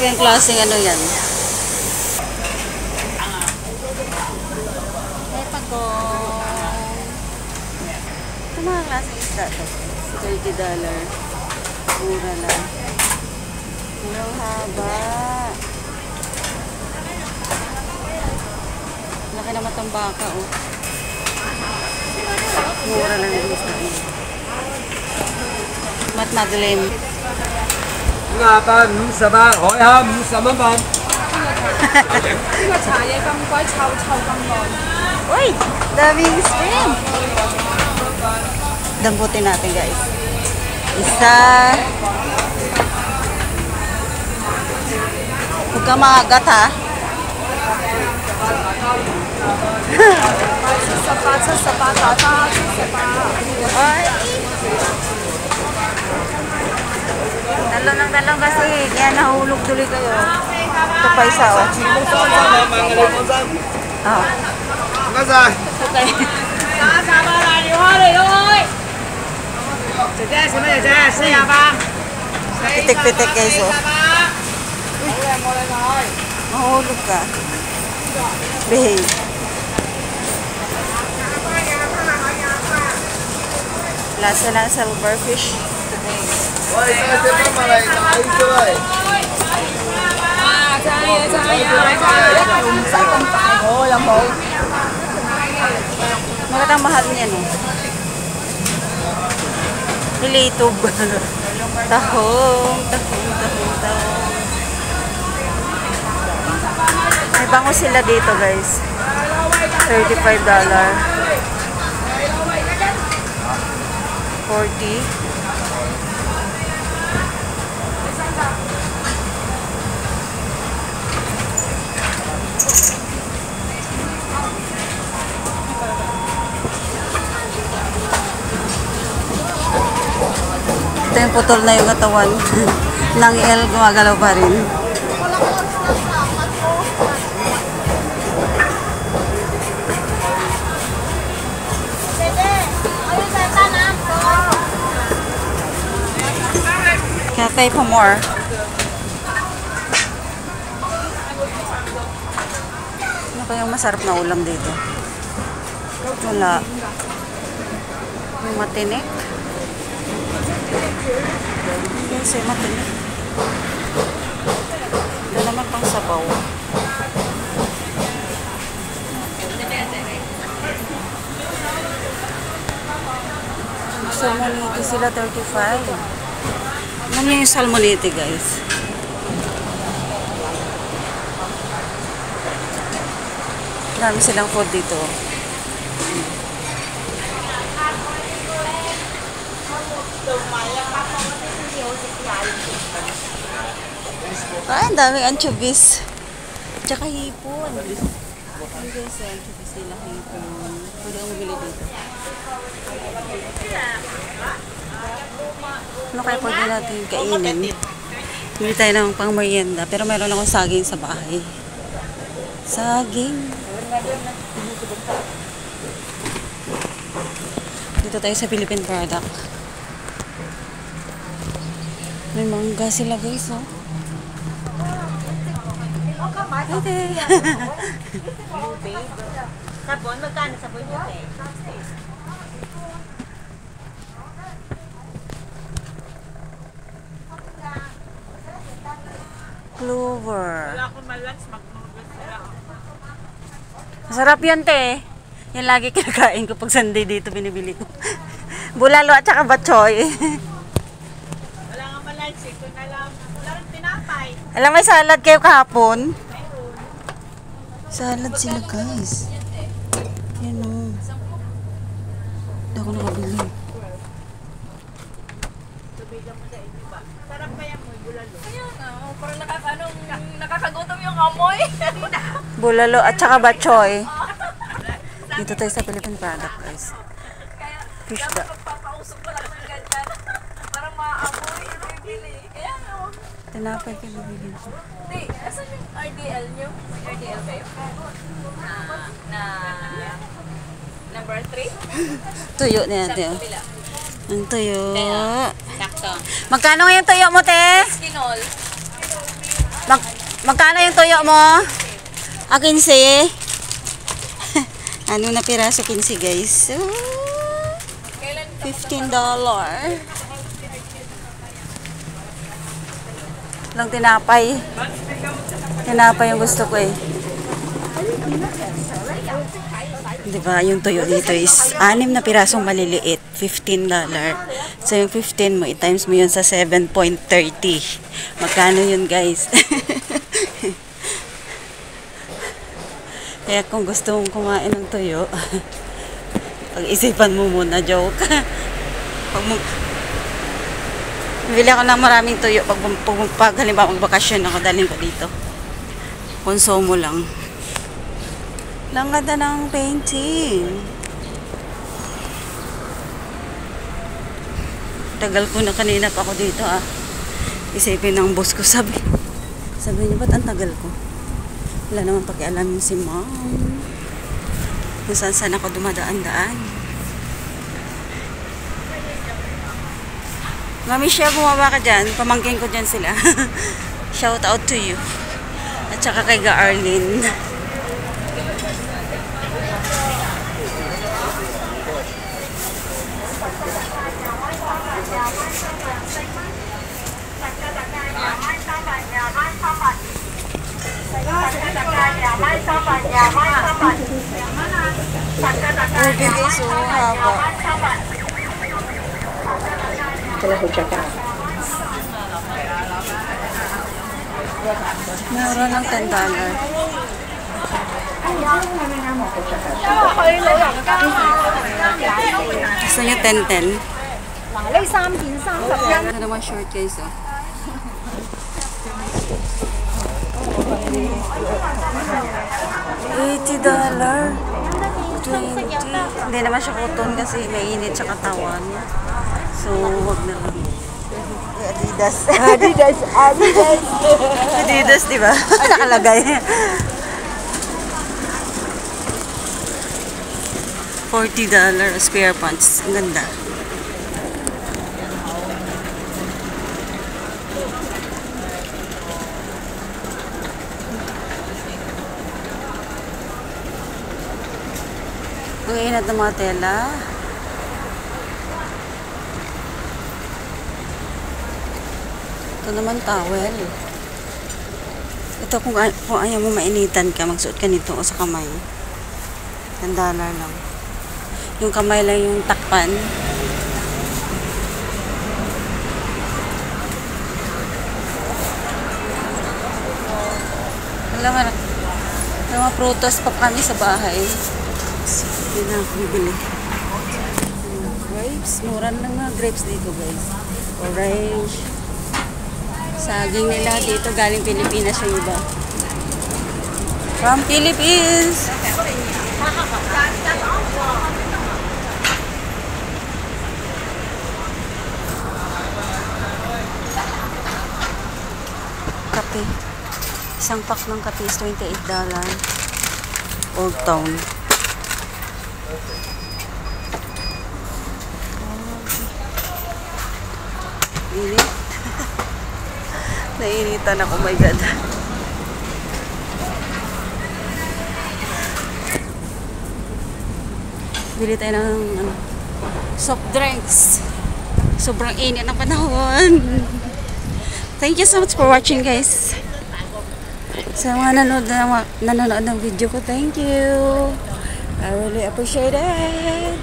Yung klaseng ano yan. May pagong. Ito mga klaseng isda to. $30. Mura lang. Ang haba. Laki naman itong baka, oh. Mura lang yung isda niya. Mat Madeleine. Nga ba, sa ba? Hỏi ha, sa ba ba? Uy! Daming shrimp! Damputin natin, guys. Isa. Huwag kang maagat, ha? Ay! Talong kasi. Kaya nahulog tuloy kayo. Ito pa isa, oh. Oh. Okay. Pitik-pitik guys, oh. Mahulog ka. Behave. Lasa ng silverfish today. Magandang mahal niya, no? Relatube. Tahong. May bango sila dito, guys. $35. 40. Ito yung putol na yung katawan ng L, gumagalaw pa rin. Kaya tayo pa more. Ano kayang masarap na ulam dito? Wala. Yung matinik. Yes, ay matinik. Ito naman pang sabaw. Salmonite sila 35. Ano yung salmonite, guys? Marami silang food dito. Ay, ang daming anchovies. Tsaka hipon. Ang guys, anchovies nila, hipon. Pwede akong bili dito. Ano kaya pwede natin kainin? Hindi tayo ng pang merienda. Pero meron akong saging sa bahay. Saging. Dito tayo sa Philippine product. May mangga sila, guys, oh. Ate. Sabon, magkano sabon mo, eh? Clover. Wala akong malans, mag-noodles sila. Masarap yan, te. Yan lagi kinakain ko pag Sunday dito binibili ko. Bulalo at saka batchoy. Wala nga malans, ito na lang. Wala rin tinapay. Alam, may salad kayo kahapon? Salad sila, guys. Yan, o. Hindi ako nakabili. Sarap kaya mo, bulalo. Kaya nga, parang nakakagutom yung amoy. Bulalo at saka batchoy. Dito tayo sa Philippine product, guys. Fish da. Pagpapausok ko lang ng ganyan. Parang maamoy, bibili. Kaya nga. Tinapay kayo bibili ko. Hindi, asan yung RDL nyo? May RDL kayo? Na number 3? Tuyo na yan, te. Ang tuyo. Sakto. Magkano yung tuyo mo, te? Skinol. Magkano yung tuyo mo? 15. Ano na piraso 15 guys? $15. Lang tinapay. Tinapay yung gusto ko eh. Diba, yung tuyo dito is 6 na pirasong maliliit, $15. So yung 15 mo, i-times mo yun sa 7.30. Magkano yun guys? Kaya kung gusto mong kumain ng tuyo, pag-isipan mo muna, joke. Bili ako ng maraming tuyo pag halimbawa magbakasyon ako, dalhin ko dito. Konsumo lang. Lang ganda ng painting. Tagal ko na kanina pa ako dito Isipin ng boss ko, sabi niya, ba't ang tagal ko? Wala naman pakialam si mom. Kung saan ako dumadaan-daan. Mami Shea, bumaba ka dyan. Pamangkin ko dyan sila. Shout out to you. At saka kay Ga-Arlene. Ube guys, haba. Mura ng $10. Gusto nyo 10-10? Ito naman short guys $80. 20. Hindi naman siya cotton kasi mainit sa katawan. So, wag na lang. Adidas. Adidas, di ba? Nakalagay. $40 square pants. Ang ganda. Ang inat ng mga tela. Ito naman towel. Ito kung ayaw mo mainitan ka, magsuot ka nito o sa kamay. $10 lang. Yung kamay lang yung takpan. Alam mo, mga prutas pa kami sa bahay. Hindi na ako bibili. Grapes. Mura lang mga grapes dito guys. Orange. Saging nila dito. Galing Pilipinas yung iba. From Philippines. Kape. Isang pack ng kape is $28. Old Town. Init. Nainitan ako, oh my God. Bili tayo ng soft drinks. Sobrang init ng panahon. Thank you so much for watching guys. Sa mga nanonood ng video ko, thank you. I really appreciate it.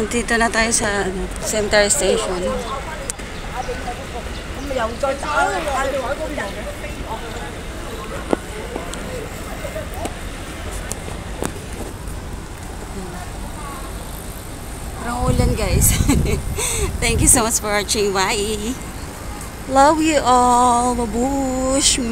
Nandito na tayo sa Center Station. Parang ulan guys. Thank you so much for watching. Bye. Love you all. Babush.